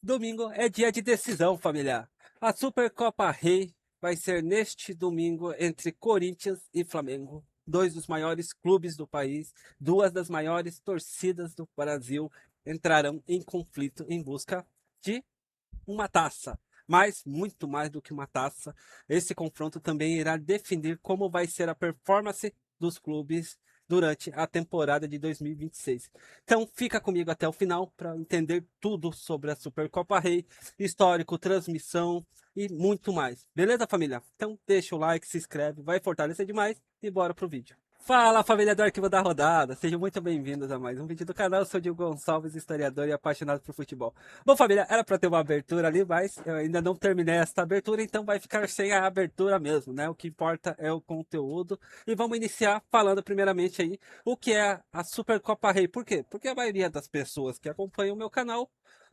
Domingo é dia de decisão, familiar. A Supercopa Rei vai ser neste domingo entre Corinthians e Flamengo, dois dos maiores clubes do país, duas das maiores torcidas do Brasil entrarão em conflito em busca de uma taça. Mas, muito mais do que uma taça, esse confronto também irá definir como vai ser a performance dos clubes durante a temporada de 2026. Então, fica comigo até o final para entender tudo sobre a Supercopa Rei, histórico, transmissão e muito mais. Beleza, família? Então, deixa o like, se inscreve, vai fortalecer demais e bora pro vídeo. Fala, família do Arquivo da Rodada! Sejam muito bem-vindos a mais um vídeo do canal. Eu sou o Diogo Gonçalves, historiador e apaixonado por futebol. Bom, família, era para ter uma abertura ali, mas eu ainda não terminei esta abertura, então vai ficar sem a abertura mesmo, né? O que importa é o conteúdo. E vamos iniciar falando primeiramente aí o que é a Supercopa Rei. Por quê? Porque a maioria das pessoas que acompanham o meu canal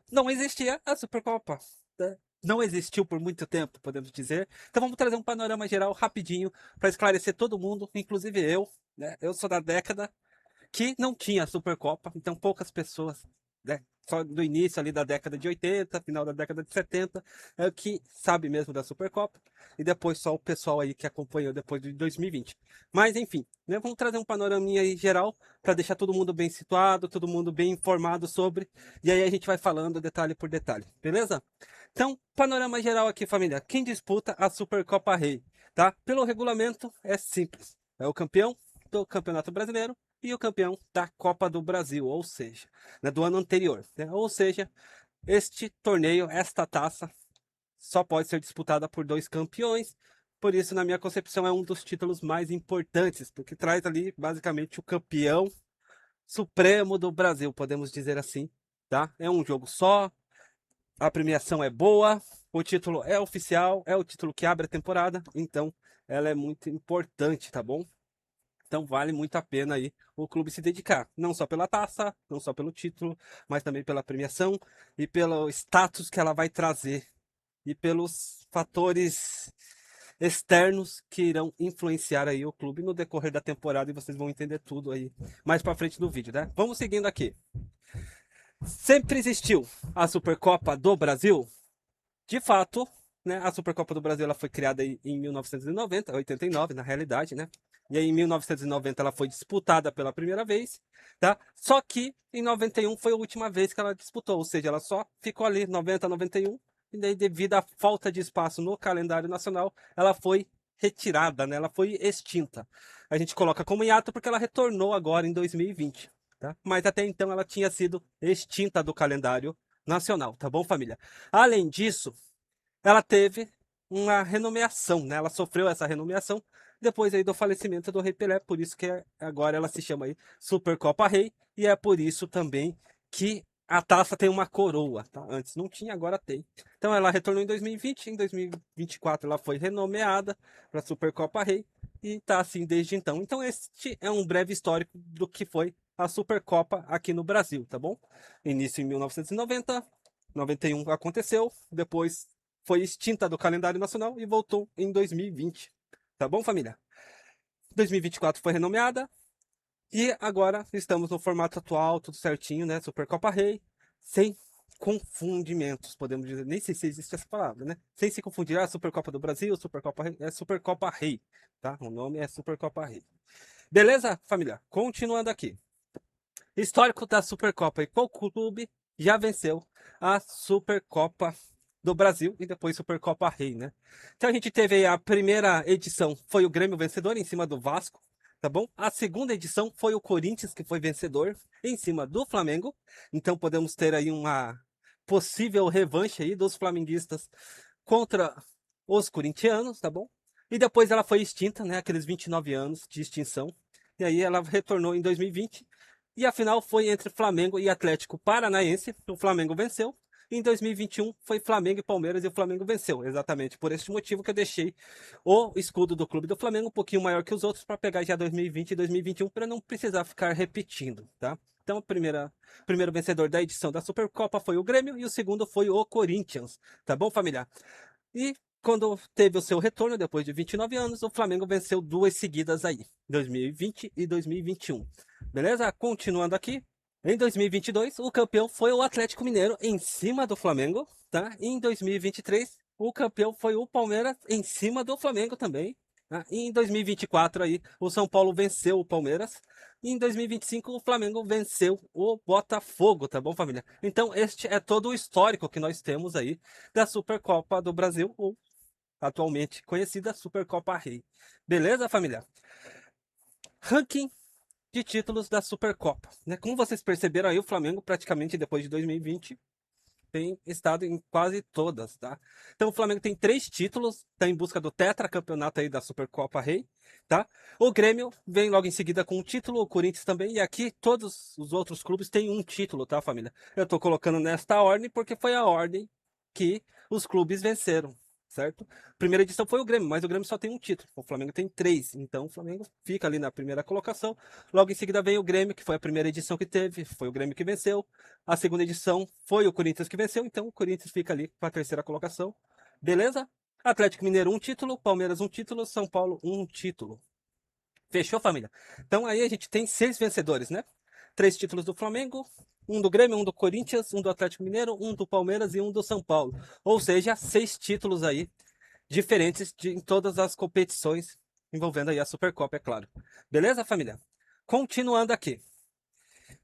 não existia a Supercopa, né? Não existiu por muito tempo, podemos dizer. Então vamos trazer um panorama geral rapidinho para esclarecer todo mundo, inclusive eu, né? Eu sou da década que não tinha Supercopa, então poucas pessoas, né? Só do início ali da década de 80, final da década de 70, é o que sabe mesmo da Supercopa, e depois só o pessoal aí que acompanhou depois de 2020. Mas enfim, né? Vamos trazer um panoraminha aí geral para deixar todo mundo bem situado, todo mundo bem informado sobre, e aí a gente vai falando detalhe por detalhe, beleza? Então, panorama geral aqui, família. Quem disputa a Supercopa Rei, tá? Pelo regulamento é simples. É o campeão do Campeonato Brasileiro e o campeão da Copa do Brasil, ou seja, né, do ano anterior. Né? Ou seja, este torneio, esta taça, só pode ser disputada por dois campeões. Por isso, na minha concepção, é um dos títulos mais importantes, porque traz ali basicamente o campeão supremo do Brasil, podemos dizer assim. Tá? É um jogo só, a premiação é boa, o título é oficial, é o título que abre a temporada, então ela é muito importante, tá bom? Então vale muito a pena aí o clube se dedicar, não só pela taça, não só pelo título, mas também pela premiação e pelo status que ela vai trazer e pelos fatores externos que irão influenciar aí o clube no decorrer da temporada e vocês vão entender tudo aí mais para frente do vídeo, né? Vamos seguindo aqui. Sempre existiu a Supercopa do Brasil? De fato, né, a Supercopa do Brasil ela foi criada em 1990, 89 na realidade, né? E aí em 1990 ela foi disputada pela primeira vez, tá? Só que em 91 foi a última vez que ela disputou, ou seja, ela só ficou ali 90, 91, e daí devido à falta de espaço no calendário nacional, ela foi retirada, né? Ela foi extinta. A gente coloca como hiato porque ela retornou agora em 2020, tá? Mas até então ela tinha sido extinta do calendário nacional, tá bom, família? Além disso, ela teve uma renomeação, né? Ela sofreu essa renomeação depois aí do falecimento do Rei Pelé, por isso que agora ela se chama aí Supercopa Rei e é por isso também que a taça tem uma coroa, tá? Antes não tinha, agora tem. Então ela retornou em 2020, em 2024 ela foi renomeada para Supercopa Rei e tá assim desde então. Então este é um breve histórico do que foi a Supercopa aqui no Brasil, tá bom? Início em 1990, 91 aconteceu, depois foi extinta do calendário nacional e voltou em 2020. Tá bom, família? 2024 foi renomeada e agora estamos no formato atual, tudo certinho, né? Supercopa Rei, sem confundimentos, podemos dizer. Nem sei se existe essa palavra, né? Sem se confundir, a Supercopa do Brasil, Supercopa Rei, é Supercopa Rei, tá? O nome é Supercopa Rei. Beleza, família? Continuando aqui. Histórico da Supercopa e qual clube já venceu a Supercopa do Brasil e depois Supercopa Rei, né? Então a gente teve a primeira edição, foi o Grêmio vencedor em cima do Vasco, tá bom? A segunda edição foi o Corinthians que foi vencedor em cima do Flamengo. Então podemos ter aí uma possível revanche aí dos flamenguistas contra os corintianos, tá bom? E depois ela foi extinta, né? Aqueles 29 anos de extinção. E aí ela retornou em 2020 e a final foi entre Flamengo e Atlético Paranaense. O Flamengo venceu. Em 2021 foi Flamengo e Palmeiras e o Flamengo venceu. Exatamente por este motivo que eu deixei o escudo do clube do Flamengo um pouquinho maior que os outros para pegar já 2020 e 2021 para não precisar ficar repetindo, tá? Então, primeiro vencedor da edição da Supercopa foi o Grêmio e o segundo foi o Corinthians. Tá bom, família? E quando teve o seu retorno, depois de 29 anos, o Flamengo venceu duas seguidas aí, 2020 e 2021. Beleza? Continuando aqui. Em 2022, o campeão foi o Atlético Mineiro em cima do Flamengo, tá? E em 2023, o campeão foi o Palmeiras em cima do Flamengo também. Tá? E em 2024 aí, o São Paulo venceu o Palmeiras. E em 2025, o Flamengo venceu o Botafogo, tá bom, família? Então, este é todo o histórico que nós temos aí da Supercopa do Brasil, ou atualmente conhecida Supercopa Rei. Beleza, família? Ranking de títulos da Supercopa, né? Como vocês perceberam aí, o Flamengo praticamente depois de 2020 tem estado em quase todas, tá? Então o Flamengo tem 3 títulos, tá em busca do tetracampeonato aí da Supercopa Rei, tá? O Grêmio vem logo em seguida com um título, o Corinthians também, e aqui todos os outros clubes têm um título, tá, família? Eu tô colocando nesta ordem porque foi a ordem que os clubes venceram, certo? Primeira edição foi o Grêmio, mas o Grêmio só tem um título, o Flamengo tem 3, então o Flamengo fica ali na primeira colocação. Logo em seguida vem o Grêmio, que foi a primeira edição que teve, foi o Grêmio que venceu. A segunda edição foi o Corinthians que venceu, então o Corinthians fica ali para a terceira colocação. Beleza? Atlético Mineiro um título, Palmeiras um título, São Paulo um título. Fechou, família? Então aí a gente tem 6 vencedores, né? 3 títulos do Flamengo, um do Grêmio, um do Corinthians, um do Atlético Mineiro, um do Palmeiras e um do São Paulo. Ou seja, 6 títulos aí diferentes em todas as competições envolvendo aí a Supercopa, é claro. Beleza, família? Continuando aqui.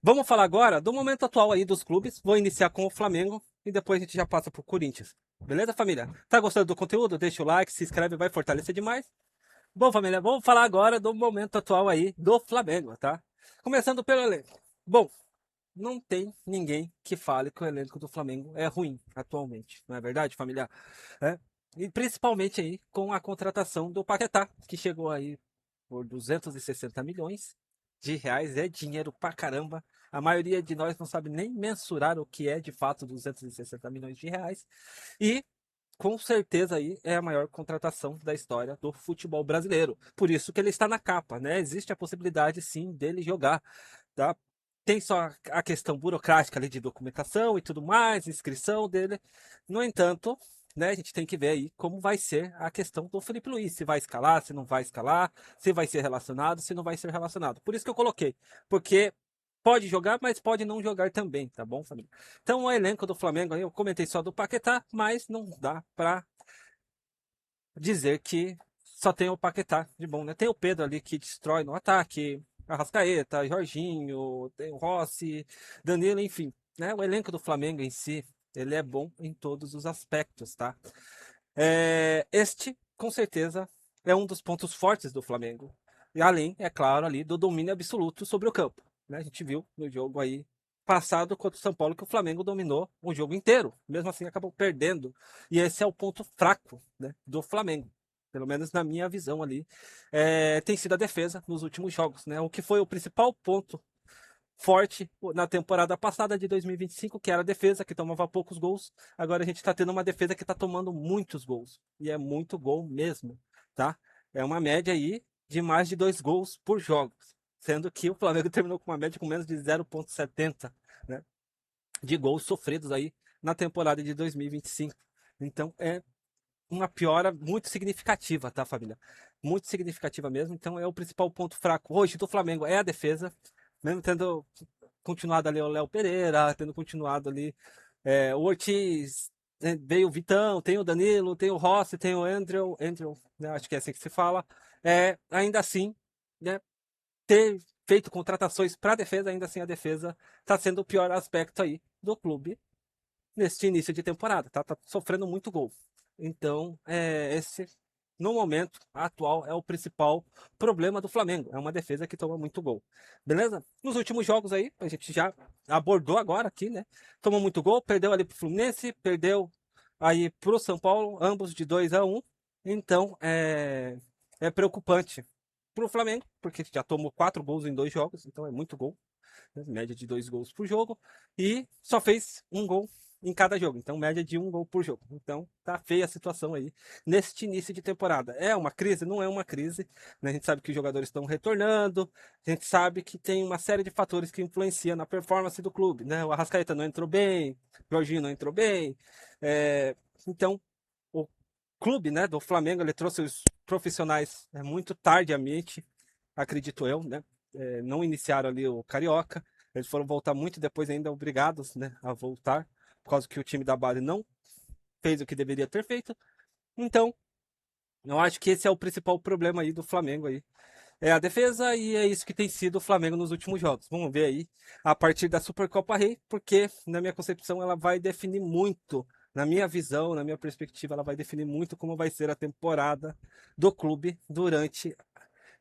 Vamos falar agora do momento atual aí dos clubes. Vou iniciar com o Flamengo e depois a gente já passa pro Corinthians. Beleza, família? Tá gostando do conteúdo? Deixa o like, se inscreve, vai fortalecer demais. Bom, família, vamos falar agora do momento atual aí do Flamengo, tá? Começando pelo elenco. Bom, não tem ninguém que fale que o elenco do Flamengo é ruim atualmente, não é verdade, família? É. E principalmente aí com a contratação do Paquetá, que chegou aí por 260 milhões de reais. É dinheiro pra caramba. A maioria de nós não sabe nem mensurar o que é de fato 260 milhões de reais. E com certeza aí é a maior contratação da história do futebol brasileiro. Por isso que ele está na capa, né? Existe a possibilidade sim dele jogar, tá? Tem só a questão burocrática ali de documentação e tudo mais, inscrição dele. No entanto, né, a gente tem que ver aí como vai ser a questão do Felipe Luiz, se vai escalar, se não vai escalar, se vai ser relacionado, se não vai ser relacionado. Por isso que eu coloquei, porque pode jogar, mas pode não jogar também, tá bom, família? Então o elenco do Flamengo aí, eu comentei só do Paquetá, mas não dá para dizer que só tem o Paquetá de bom, né? Tem o Pedro ali que destrói no ataque, Arrascaeta, Jorginho, tem o Rossi, Danilo, enfim, né? O elenco do Flamengo em si, ele é bom em todos os aspectos, tá? Este, com certeza, é um dos pontos fortes do Flamengo. E além, é claro, ali do domínio absoluto sobre o campo, né? A gente viu no jogo aí passado contra o São Paulo que o Flamengo dominou o jogo inteiro. Mesmo assim, acabou perdendo. E esse é o ponto fraco, né, do Flamengo. Pelo menos na minha visão ali. Tem sido a defesa nos últimos jogos, né? O que foi o principal ponto forte na temporada passada de 2025, que era a defesa, que tomava poucos gols. Agora a gente está tendo uma defesa que está tomando muitos gols. E é muito gol mesmo, tá? É uma média aí de mais de 2 gols por jogo. Sendo que o Flamengo terminou com uma média com menos de 0,70, né, de gols sofridos aí na temporada de 2025. Então é uma piora muito significativa, tá, família? Muito significativa mesmo. Então é o principal ponto fraco hoje do Flamengo é a defesa, mesmo tendo continuado ali o Léo Pereira, tendo continuado ali o Ortiz, né, veio o Vitão, tem o Danilo, tem o Rossi, tem o Andrew, né, acho que é assim que se fala. Ainda assim, né, ter feito contratações para a defesa, ainda assim a defesa está sendo o pior aspecto aí do clube neste início de temporada, tá sofrendo muito gol. Então, esse, no momento atual, é o principal problema do Flamengo. É uma defesa que toma muito gol. Beleza? Nos últimos jogos aí, a gente já abordou agora aqui, né? Tomou muito gol, perdeu ali pro Fluminense, perdeu aí pro São Paulo, ambos de 2-1. Então, é preocupante pro Flamengo, porque já tomou 4 gols em 2 jogos, então é muito gol, né? Média de 2 gols por jogo, e só fez um gol em cada jogo, então média de 1 gol por jogo. Então tá feia a situação aí neste início de temporada. É uma crise? Não é uma crise, né? A gente sabe que os jogadores estão retornando, a gente sabe que tem uma série de fatores que influenciam na performance do clube, né? O Arrascaeta não entrou bem, o Jorginho não entrou bem, então o clube, né, do Flamengo, ele trouxe os profissionais muito tardiamente, acredito eu, né? Não iniciaram ali o Carioca. Eles foram voltar muito depois ainda obrigados, né, a voltar, por causa que o time da base não fez o que deveria ter feito. Então, eu acho que esse é o principal problema aí do Flamengo aí. É a defesa e é isso que tem sido o Flamengo nos últimos jogos. Vamos ver aí a partir da Supercopa Rei, porque na minha concepção ela vai definir muito, na minha visão, na minha perspectiva, ela vai definir muito como vai ser a temporada do clube durante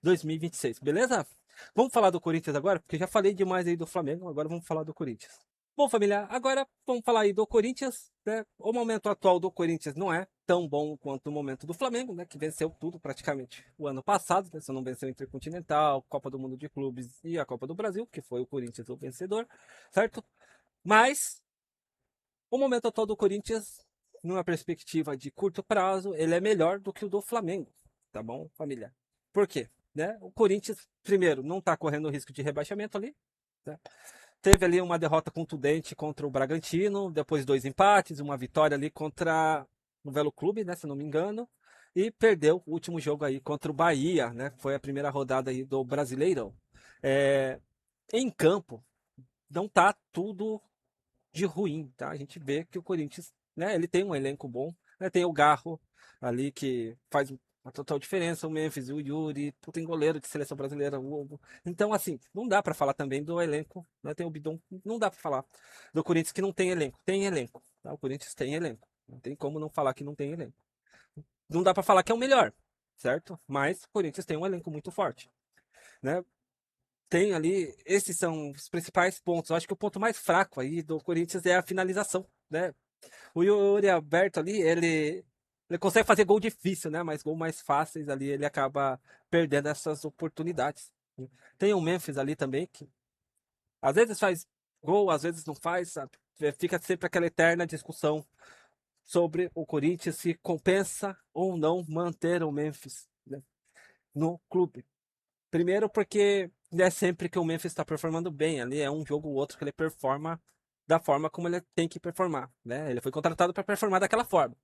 2026, beleza? Vamos falar do Corinthians agora, porque já falei demais aí do Flamengo, agora vamos falar do Corinthians. Bom, família, agora vamos falar aí do Corinthians, né? O momento atual do Corinthians não é tão bom quanto o momento do Flamengo, né? Que venceu tudo praticamente o ano passado, né? Só não venceu o Intercontinental, Copa do Mundo de Clubes e a Copa do Brasil, que foi o Corinthians o vencedor, certo? Mas o momento atual do Corinthians, numa perspectiva de curto prazo, ele é melhor do que o do Flamengo, tá bom, família? Por quê? Né? O Corinthians, primeiro, não está correndo risco de rebaixamento ali, né? Teve ali uma derrota contundente contra o Bragantino, depois dois empates, uma vitória ali contra o Velo Clube, né, se não me engano, e perdeu o último jogo aí contra o Bahia, né? Foi a primeira rodada aí do Brasileirão. É, em campo, não tá tudo de ruim, tá? A gente vê que o Corinthians, né, ele tem um elenco bom, né? Tem o Garro ali que faz uma total diferença, o Memphis, o Yuri, tem goleiro de seleção brasileira, o Ovo. Então, assim, não dá para falar também do elenco, né? Tem o Bidon, não dá para falar do Corinthians que não tem elenco. Tem elenco, tá? O Corinthians tem elenco. Não tem como não falar que não tem elenco. Não dá para falar que é o melhor, certo? Mas o Corinthians tem um elenco muito forte, né? Tem ali, esses são os principais pontos. Eu acho que o ponto mais fraco aí do Corinthians é a finalização, né? O Yuri Alberto ali, ele consegue fazer gol difícil, né? Mas gol mais fáceis ali, ele acaba perdendo essas oportunidades. Tem o Memphis ali também, que às vezes faz gol, às vezes não faz, sabe? Fica sempre aquela eterna discussão sobre o Corinthians se compensa ou não manter o Memphis, né, no clube. Primeiro porque não é sempre que o Memphis está performando bem ali, é um jogo ou outro que ele performa da forma como ele tem que performar, né? Ele foi contratado para performar daquela forma,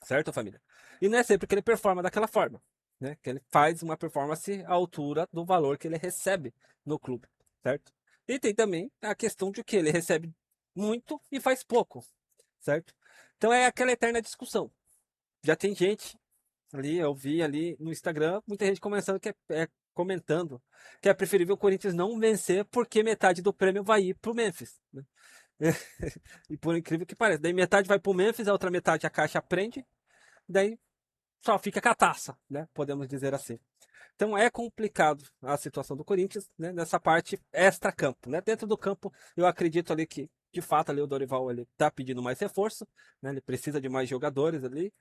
certo, família? E não é sempre que ele performa daquela forma, né? Que ele faz uma performance à altura do valor que ele recebe no clube, certo? E tem também a questão de que ele recebe muito e faz pouco, certo? Então é aquela eterna discussão. Já tem gente ali, eu vi ali no Instagram, muita gente comentando que é preferível o Corinthians não vencer porque metade do prêmio vai ir pro Memphis, né? E por incrível que pareça, daí metade vai pro Memphis, a outra metade a Caixa prende, daí só fica com a taça, né? Podemos dizer assim. Então é complicado a situação do Corinthians, né? Nessa parte extra-campo, né? Dentro do campo, eu acredito ali que de fato ali o Dorival ele tá pedindo mais reforço, né? Ele precisa de mais jogadores ali,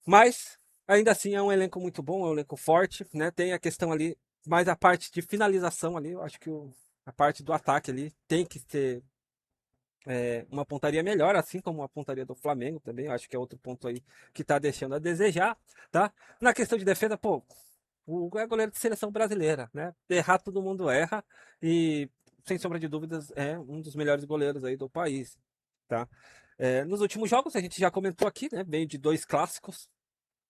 mas ainda assim é um elenco muito bom, é um elenco forte, né? Tem a questão ali, mais a parte de finalização ali, eu acho que a parte do ataque ali tem que ter uma pontaria melhor, assim como a pontaria do Flamengo também. Eu acho que é outro ponto aí que tá deixando a desejar, tá? Na questão de defesa, pô, o é goleiro de seleção brasileira, né? Errar todo mundo erra e sem sombra de dúvidas é um dos melhores goleiros aí do país, tá? Nos últimos jogos a gente já comentou aqui, né? Veio de dois clássicos,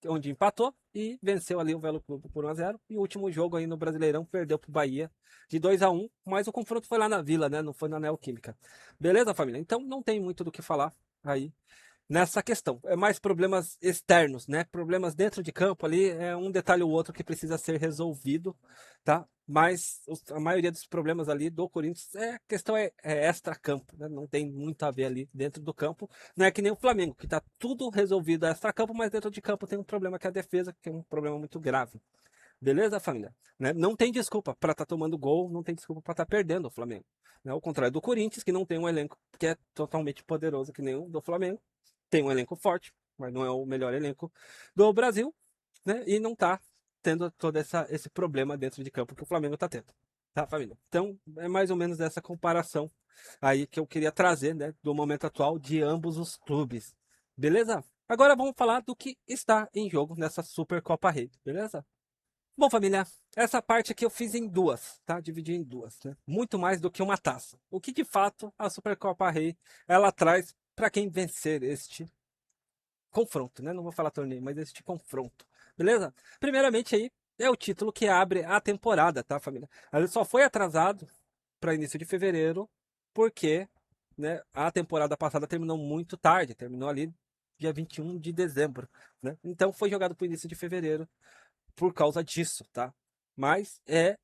onde empatou e venceu ali o Velo Clube por 1-0. E o último jogo aí no Brasileirão perdeu pro Bahia de 2-1, mas o confronto foi lá na Vila, né? Não foi na Neoquímica. Beleza, família? Então não tem muito do que falar aí nessa questão. É mais problemas externos, né? Problemas dentro de campo ali, é um detalhe ou outro que precisa ser resolvido, tá? Mas a maioria dos problemas ali do Corinthians a questão é extra-campo, né? Não tem muito a ver ali dentro do campo. Não é que nem o Flamengo, que tá tudo resolvido extra-campo, mas dentro de campo tem um problema que é a defesa, que é um problema muito grave. Beleza, família? Né? Não tem desculpa para estar tomando gol, não tem desculpa para estar perdendo o Flamengo. Né? Ao contrário do Corinthians, que não tem um elenco que é totalmente poderoso que nem o do Flamengo. Tem um elenco forte, mas não é o melhor elenco do Brasil, né? E não tá tendo todo esse problema dentro de campo que o Flamengo tá tendo. Tá, família? Então, é mais ou menos essa comparação aí que eu queria trazer, né? Do momento atual de ambos os clubes. Beleza? Agora vamos falar do que está em jogo nessa Supercopa Rei, beleza? Bom, família, essa parte aqui eu fiz em duas, tá? Dividi em duas, né? Muito mais do que uma taça. O que de fato a Supercopa Rei ela traz para quem vencer este confronto, né? Não vou falar torneio, mas este confronto, beleza? Primeiramente aí é o título que abre a temporada, tá, família? Ele só foi atrasado para início de fevereiro, porque, né, a temporada passada terminou muito tarde, terminou ali dia 21 de dezembro, né? Então foi jogado para o início de fevereiro por causa disso, tá? Mas é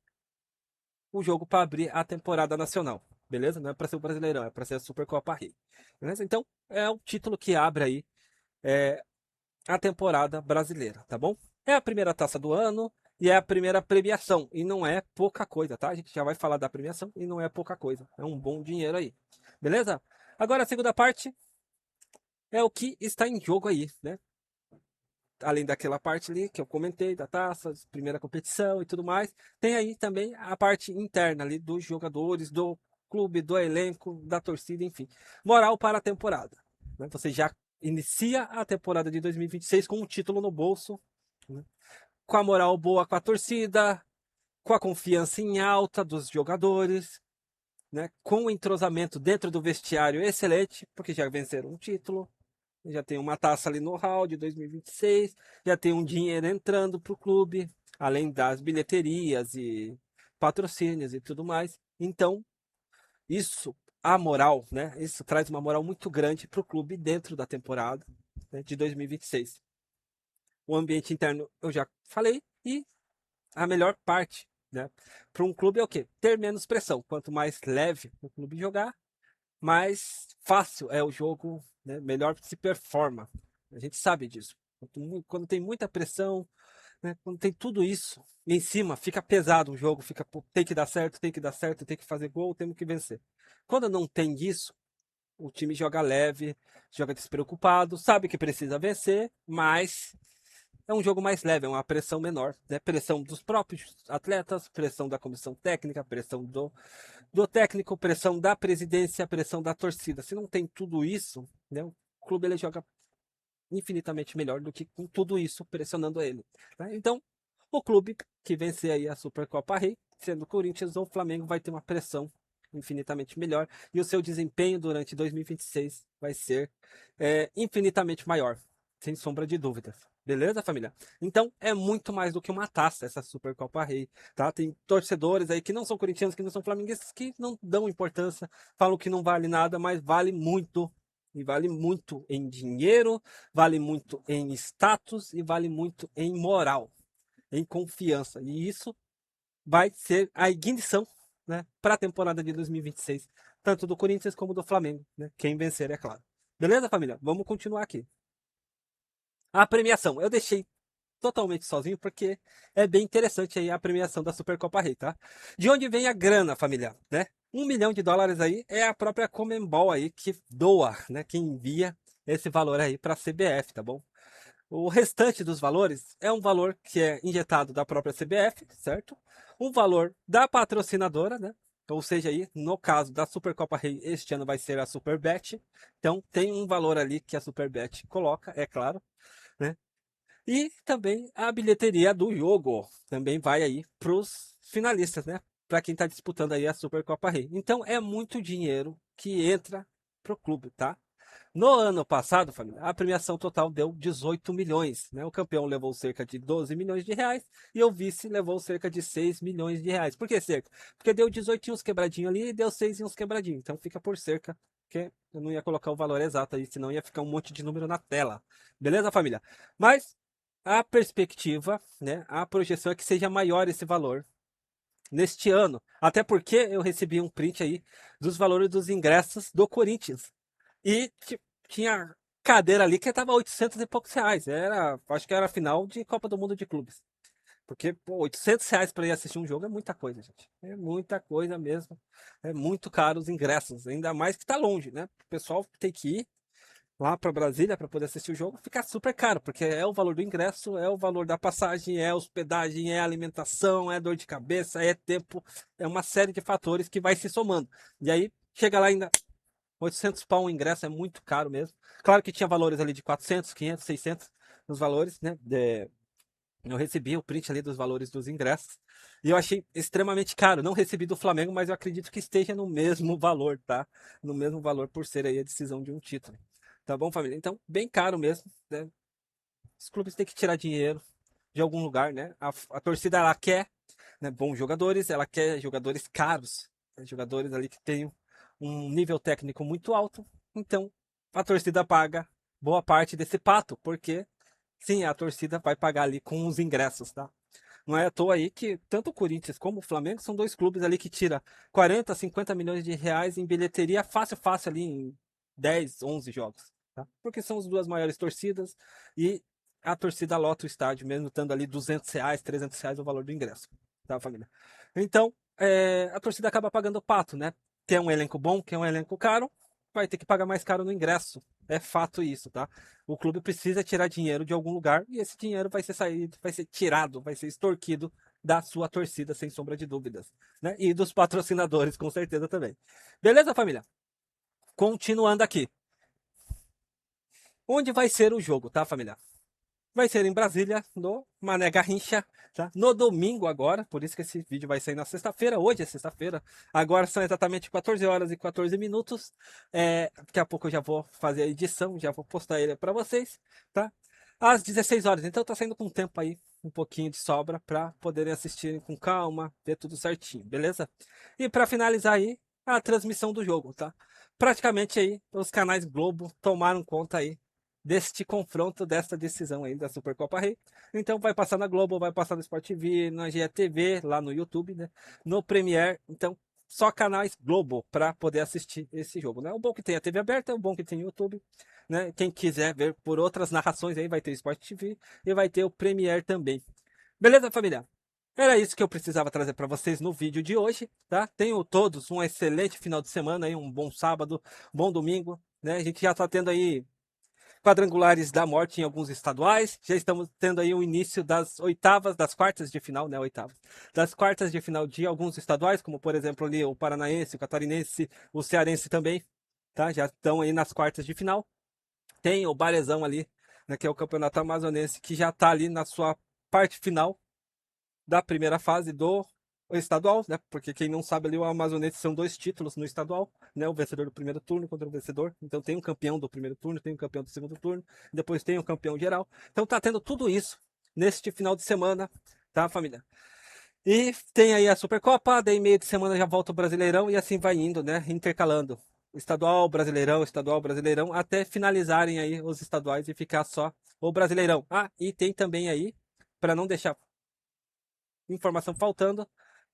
o jogo para abrir a temporada nacional, beleza? Não é para ser o Brasileirão, é para ser a Supercopa Rei, beleza? Então é o título que abre aí é, a temporada brasileira, tá bom? É a primeira taça do ano e é a primeira premiação. E não é pouca coisa, tá? A gente já vai falar da premiação e não é pouca coisa. É um bom dinheiro aí. Beleza? Agora a segunda parte é o que está em jogo aí, né? Além daquela parte ali que eu comentei, da taça, primeira competição e tudo mais, tem aí também a parte interna ali dos jogadores, do clube, do elenco, da torcida, enfim. Moral para a temporada, né? Você já inicia a temporada de 2026 com um título no bolso, né? Com a moral boa com a torcida, com a confiança em alta dos jogadores, né? Com o entrosamento dentro do vestiário excelente, porque já venceram um título, já tem uma taça ali no hall de 2026, já tem um dinheiro entrando para o clube, além das bilheterias e patrocínios e tudo mais. Então, isso, a moral, né? Isso traz uma moral muito grande para o clube dentro da temporada, né, de 2026. O ambiente interno eu já falei e a melhor parte, né, para um clube é o quê? Ter menos pressão. Quanto mais leve o clube jogar, mais fácil é o jogo, né, melhor se performa. A gente sabe disso. Quando tem muita pressão, né, quando tem tudo isso em cima, fica pesado o jogo, fica, pô, tem que dar certo, tem que dar certo, tem que fazer gol, temos que vencer. Quando não tem isso, o time joga leve, joga despreocupado, sabe que precisa vencer, mas é um jogo mais leve, é uma pressão menor, né? Pressão dos próprios atletas, pressão da comissão técnica, pressão do técnico, pressão da presidência, pressão da torcida. Se não tem tudo isso, né, o clube ele joga infinitamente melhor do que com tudo isso pressionando ele. Tá? Então, o clube que vencer aí a Supercopa Rei, sendo Corinthians ou Flamengo, vai ter uma pressão infinitamente melhor e o seu desempenho durante 2026 vai ser infinitamente maior, sem sombra de dúvidas. Beleza, família? Então é muito mais do que uma taça essa Supercopa Rei, tá? Tem torcedores aí que não são corintianos, que não são flamenguistas, que não dão importância, falam que não vale nada, mas vale muito. E vale muito em dinheiro, vale muito em status e vale muito em moral, em confiança. E isso vai ser a ignição, né, para a temporada de 2026, tanto do Corinthians como do Flamengo, né? Quem vencer, é claro. Beleza, família? Vamos continuar aqui. A premiação, eu deixei totalmente sozinho porque é bem interessante aí a premiação da Supercopa Rei, tá? De onde vem a grana, família, né? US$ 1 milhão aí é a própria Conmebol aí que doa, né? Que envia esse valor aí para a CBF, tá bom? O restante dos valores é um valor que é injetado da própria CBF, certo? Um valor da patrocinadora, né? Ou seja, aí, no caso da Supercopa Rei, este ano vai ser a Superbet. Então, tem um valor ali que a Superbet coloca, é claro, né? E também a bilheteria do jogo também vai aí para os finalistas, né? Para quem está disputando aí a Supercopa Rei. Então, é muito dinheiro que entra pro clube, tá? No ano passado, família, a premiação total deu 18 milhões, né? O campeão levou cerca de 12 milhões de reais e o vice levou cerca de 6 milhões de reais. Por que cerca? Porque deu 18 e uns quebradinhos ali e deu 6 e uns quebradinhos. Então fica por cerca, porque eu não ia colocar o valor exato aí, senão ia ficar um monte de número na tela. Beleza, família? Mas a perspectiva, né, a projeção é que seja maior esse valor neste ano. Até porque eu recebi um print aí dos valores dos ingressos do Corinthians. E tinha cadeira ali que tava 800 e poucos reais. Acho que era a final de Copa do Mundo de Clubes. Porque, pô, R$ 800 para ir assistir um jogo é muita coisa, gente. É muita coisa mesmo. É muito caro os ingressos. Ainda mais que tá longe, né? O pessoal tem que ir lá para Brasília para poder assistir o jogo. Fica super caro, porque é o valor do ingresso, é o valor da passagem, é hospedagem, é alimentação, é dor de cabeça, é tempo. É uma série de fatores que vai se somando. E aí, chega lá ainda 800 pau o ingresso é muito caro mesmo. Claro que tinha valores ali de 400, 500, 600 nos valores, né? Eu recebi o print ali dos valores dos ingressos e eu achei extremamente caro. Não recebi do Flamengo, mas eu acredito que esteja no mesmo valor, tá? No mesmo valor por ser aí a decisão de um título. Tá bom, família? Então, bem caro mesmo, né? Os clubes têm que tirar dinheiro de algum lugar, né? A torcida ela quer, né, bons jogadores, ela quer jogadores caros. Jogadores ali que têm um nível técnico muito alto. Então, a torcida paga boa parte desse pato, porque sim, a torcida vai pagar ali com os ingressos, tá? Não é à toa aí que tanto o Corinthians como o Flamengo são dois clubes ali que tira 40, 50 milhões de reais em bilheteria fácil, fácil ali em 10, 11 jogos, tá? Porque são as duas maiores torcidas e a torcida lota o estádio, mesmo estando ali R$ 200, R$ 300 o valor do ingresso, tá, família? Então, a torcida acaba pagando o pato, né? Quer um elenco bom, quer um elenco caro, vai ter que pagar mais caro no ingresso. É fato isso, tá? O clube precisa tirar dinheiro de algum lugar e esse dinheiro vai ser saído, vai ser tirado, vai ser extorquido da sua torcida, sem sombra de dúvidas, né? E dos patrocinadores, com certeza também. Beleza, família? Continuando aqui. Onde vai ser o jogo, tá, família? Vai ser em Brasília, no Mané Garrincha, tá? No domingo agora, por isso que esse vídeo vai sair na sexta-feira. Hoje é sexta-feira. Agora são exatamente 14 horas e 14 minutos. Daqui a pouco eu já vou fazer a edição, já vou postar ele para vocês, tá? Às 16 horas. Então tá saindo com tempo aí, um pouquinho de sobra para poderem assistir com calma, ver tudo certinho, beleza? E para finalizar aí, a transmissão do jogo, tá? Praticamente aí os canais Globo tomaram conta aí deste confronto, desta decisão aí da Supercopa Rei. Então vai passar na Globo, vai passar no Sport TV, na GTV, lá no YouTube, né? No Premiere. Então, só canais Globo para poder assistir esse jogo, né? O bom que tem a TV aberta, o bom que tem o YouTube, né? Quem quiser ver por outras narrações aí vai ter o Sport TV e vai ter o Premiere também. Beleza, família? Era isso que eu precisava trazer para vocês no vídeo de hoje, tá? Tenham todos um excelente final de semana aí, um bom sábado, bom domingo, né? A gente já tá tendo aí quadrangulares da morte em alguns estaduais. Já estamos tendo aí o início das oitavas, das quartas de final, né? Oitavas. Das quartas de final de alguns estaduais, como por exemplo ali o paranaense, o catarinense, o cearense também, tá? Já estão aí nas quartas de final. Tem o Barezão ali, né? Que é o campeonato amazonense, que já está ali na sua parte final da primeira fase do estadual, né? Porque quem não sabe ali, o Amazonense são dois títulos no estadual, né? O vencedor do primeiro turno contra o vencedor. Então tem um campeão do primeiro turno, tem um campeão do segundo turno, depois tem um campeão geral. Então tá tendo tudo isso neste final de semana, tá, família? E tem aí a Supercopa, daí meio de semana já volta o Brasileirão e assim vai indo, né? Intercalando. Estadual, Brasileirão, até finalizarem aí os estaduais e ficar só o Brasileirão. Ah, e tem também aí, para não deixar informação faltando,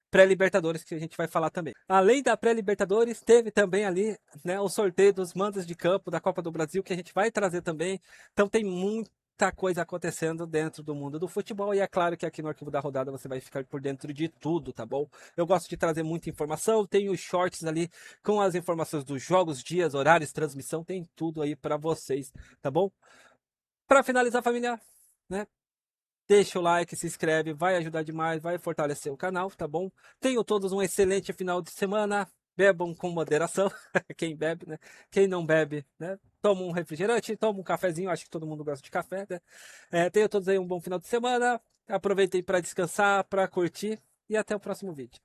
pré-Libertadores, que a gente vai falar também. Além da pré-Libertadores, teve também ali, né, o sorteio dos mandos de campo da Copa do Brasil, que a gente vai trazer também. Então tem muita coisa acontecendo dentro do mundo do futebol e é claro que aqui no Arquivo da Rodada você vai ficar por dentro de tudo, tá bom? Eu gosto de trazer muita informação, tem os shorts ali com as informações dos jogos, dias, horários, transmissão, tem tudo aí para vocês, tá bom? Para finalizar, família, né? Deixa o like, se inscreve, vai ajudar demais, vai fortalecer o canal, tá bom? Tenham todos um excelente final de semana. Bebam com moderação, quem bebe, né? Quem não bebe, né? Toma um refrigerante, toma um cafezinho, acho que todo mundo gosta de café, né? Tenham todos aí um bom final de semana. Aproveitem para descansar, para curtir e até o próximo vídeo.